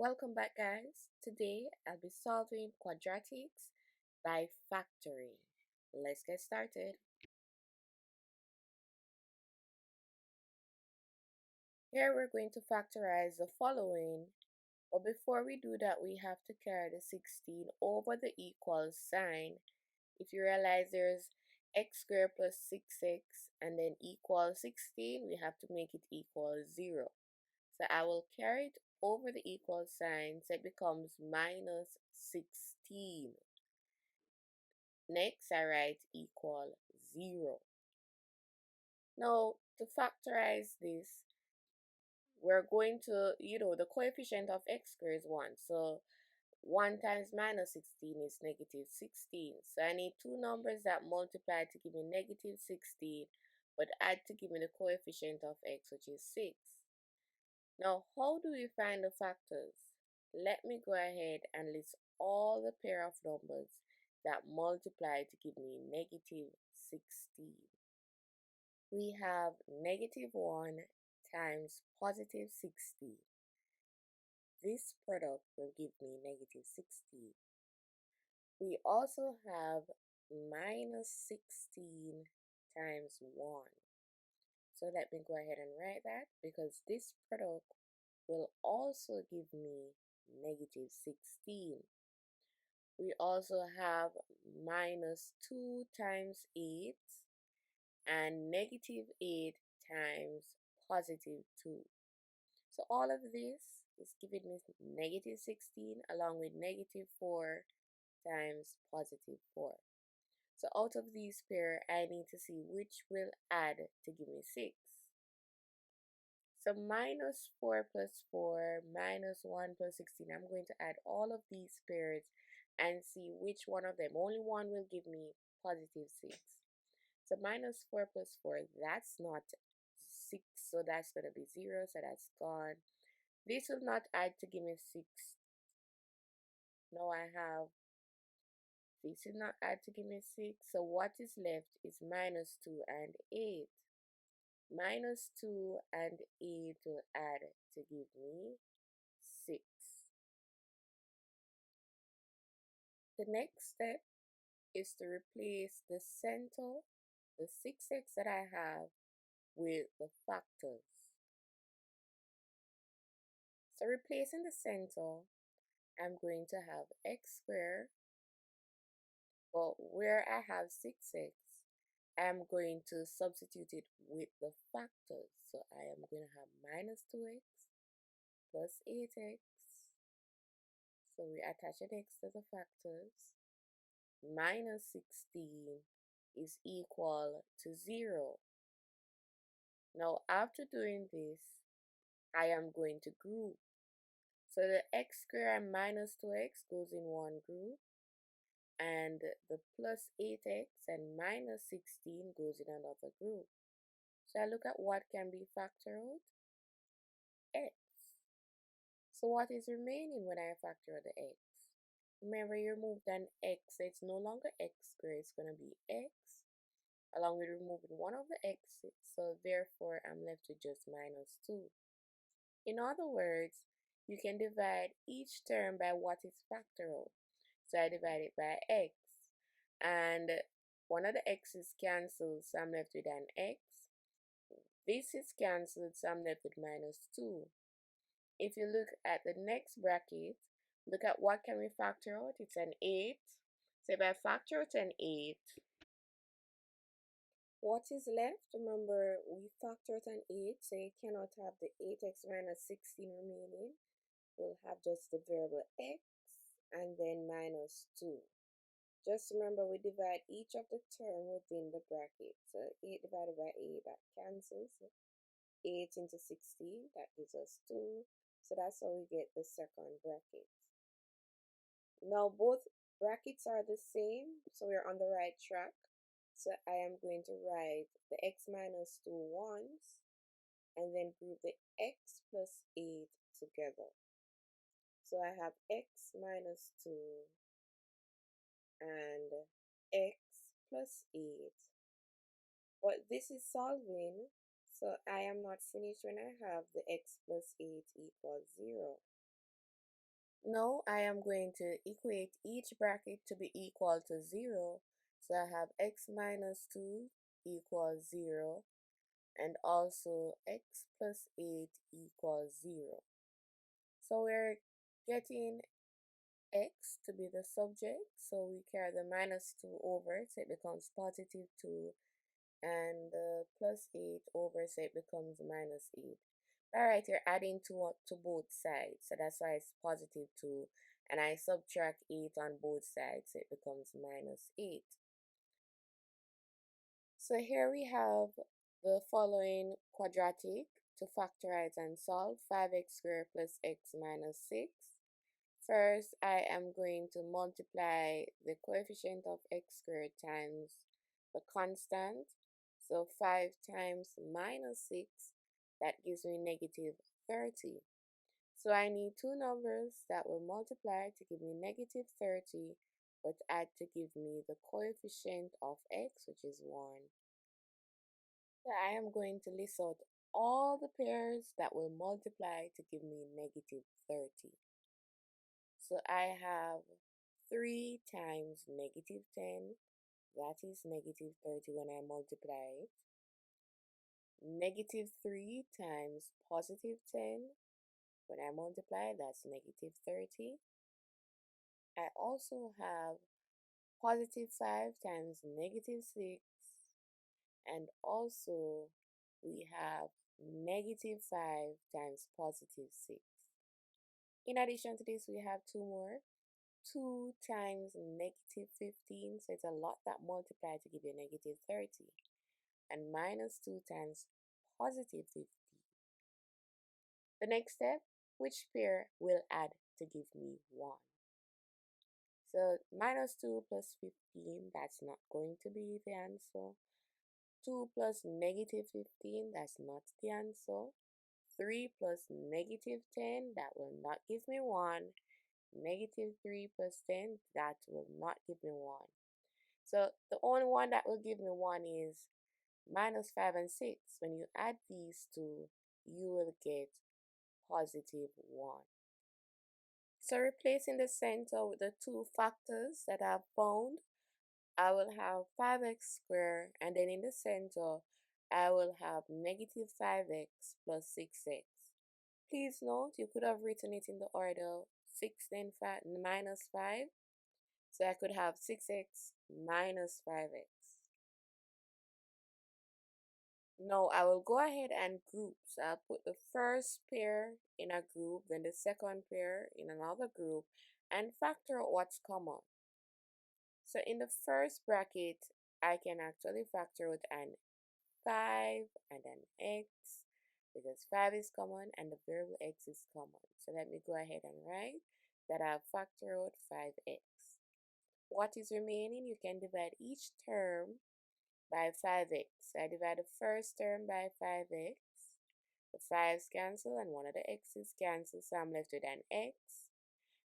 Welcome back, guys. Today I'll be solving quadratics by factoring. Let's get started. Here we're going to factorize the following, but before we do that we have to carry the 16 over the equals sign. If you realize there's x squared plus 6x and then equals 16, we have to make it equal 0. So I will carry it over the equal sign so it becomes minus 16. Next, I write equal 0. Now, to factorize this, we're going to, the coefficient of x squared is 1. So 1 times minus 16 is negative 16. So I need two numbers that multiply to give me negative 16, but add to give me the coefficient of x, which is 6. Now, how do we find the factors? Let me go ahead and list all the pair of numbers that multiply to give me negative 16. We have negative 1 times positive 16. This product will give me negative 16. We also have minus 16 times 1. So let me go ahead and write that because this product will also give me negative 16. We also have minus 2 times 8 and negative 8 times positive 2. So all of this is giving me negative 16 along with negative 4 times positive 4. So out of these pair, I need to see which will add to give me 6. So minus 4 plus 4 minus 1 plus 16. I'm going to add all of these pairs and see which one of them. Only one will give me positive 6. So minus 4 plus 4, that's not 6, so that's going to be 0, so that's gone. This will not add to give me 6. Now I have, this will not add to give me 6, so what is left is minus 2 and 8. Minus 2 and 8 will add to give me 6. The next step is to replace the center, the 6x that I have, with the factors. So replacing the center, I'm going to have x squared, but where I have 6x, I'm going to substitute it with the factors. So I am going to have minus 2x plus 8x. So we attach an x to the factors. Minus 16 is equal to 0. Now after doing this, I am going to group. So the x squared and minus 2x goes in one group, and the plus 8x and minus 16 goes in another group. So I look at what can be factored out, x. So what is remaining when I factor out the x? Remember, you removed an x, so it's no longer x squared, it's going to be x, along with removing one of the x's, so therefore I'm left with just minus 2. In other words, you can divide each term by what is factored. So I divide it by x, and one of the x's cancels, so I'm left with an x. This is cancelled, so I'm left with minus 2. If you look at the next bracket, look at what can we factor out. It's an 8. So if I factor out an 8, what is left? Remember, we factored an 8, so you cannot have the 8x minus 16 remaining. We'll have just the variable x and then minus 2. Just remember, we divide each of the term within the bracket. So 8 divided by 8, that cancels. 8 into 16, that gives us 2. So that's how we get the second bracket. Now both brackets are the same, so we're on the right track. So I am going to write the x minus 2 once, and then group the x plus 8 together. So I have x minus 2 and x plus 8. But this is solving, so I am not finished when I have the x plus 8 equals 0. Now I am going to equate each bracket to be equal to 0. So I have x minus 2 equals 0, and also x plus 8 equals 0. So we're getting x to be the subject, so we carry the minus 2 over, so it becomes positive 2, and plus 8 over, so it becomes minus 8. Alright, you're adding 2 up to both sides, so that's why it's positive 2, and I subtract 8 on both sides, so it becomes minus 8. So here we have the following quadratic to factorize and solve: 5x squared plus x minus 6. First, I am going to multiply the coefficient of x squared times the constant. So 5 times minus 6, that gives me negative 30. So I need two numbers that will multiply to give me negative 30, but add to give me the coefficient of x, which is 1. So I am going to list out all the pairs that will multiply to give me negative 30. So I have 3 times negative 10, that is negative 30 when I multiply it. Negative 3 times positive 10, when I multiply, that's negative 30. I also have positive 5 times negative 6, and also we have negative 5 times positive 6. In addition to this, we have two more. 2 times negative 15, so it's a lot that multiply to give you negative 30. And minus 2 times positive 50. The next step, which pair will add to give me 1? So minus 2 plus 15, that's not going to be the answer. 2 plus negative 15, that's not the answer. 3 plus negative 10, that will not give me 1. Negative 3 plus 10, that will not give me 1. So the only one that will give me 1 is minus 5 and 6. When you add these two, you will get positive 1. So replacing the center with the two factors that I've found, I will have 5x squared, and then in the center, I will have negative 5x plus 6x. Please note, you could have written it in the order 6 then 5 minus 5. So I could have 6x minus 5x. Now I will go ahead and group. So I'll put the first pair in a group, then the second pair in another group, and factor out what's common. So in the first bracket, I can actually factor out an 5 and an x, because 5 is common and the variable x is common. So let me go ahead and write that I'll factor out 5x. What is remaining, you can divide each term by 5x. So I divide the first term by 5x. The 5's cancel and one of the x's cancel, so I'm left with an x.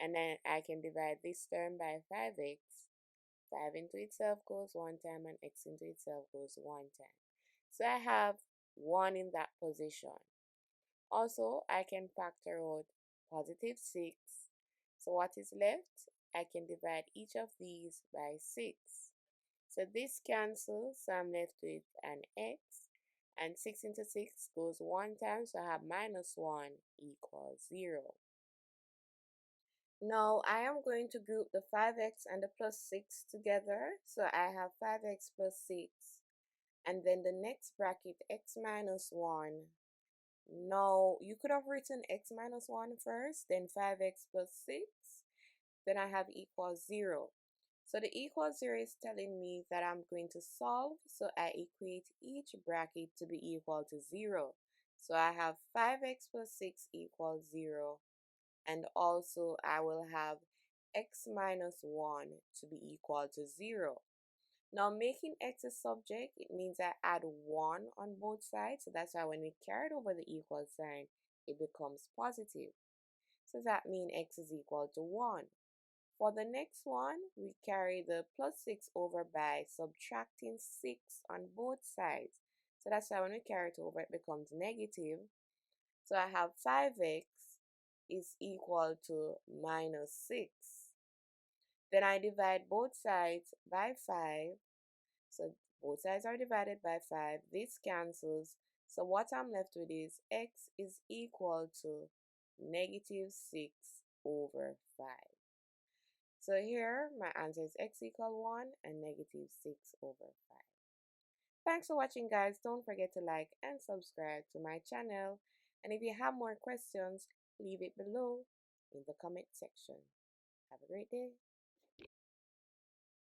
And then I can divide this term by 5x. 5 into itself goes one time and x into itself goes one time. So I have 1 in that position. Also, I can factor out positive 6. So what is left? I can divide each of these by 6. So this cancels, so I'm left with an x. And 6 into 6 goes one time, so I have minus 1 equals 0. Now I am going to group the 5x and the plus 6 together. So I have 5x plus 6. And then the next bracket, x minus 1. Now you could have written x minus 1 first, then 5x plus 6. Then I have equals 0. So the equals 0 is telling me that I'm going to solve, so I equate each bracket to be equal to 0. So I have 5x plus 6 equals 0, and also I will have x minus 1 to be equal to 0. Now making x a subject, it means I add 1 on both sides, so that's why when we carry over the equal sign, it becomes positive. So that means x is equal to 1. For the next one, we carry the plus 6 over by subtracting 6 on both sides. So that's why when we carry it over, it becomes negative. So I have 5x is equal to minus 6. Then I divide both sides by 5. So both sides are divided by 5. This cancels. So what I'm left with is x is equal to negative 6 over 5. So here my answer is x equal 1 and negative 6 over 5. Thanks for watching, guys. Don't forget to like and subscribe to my channel. And if you have more questions, leave it below in the comment section. Have a great day.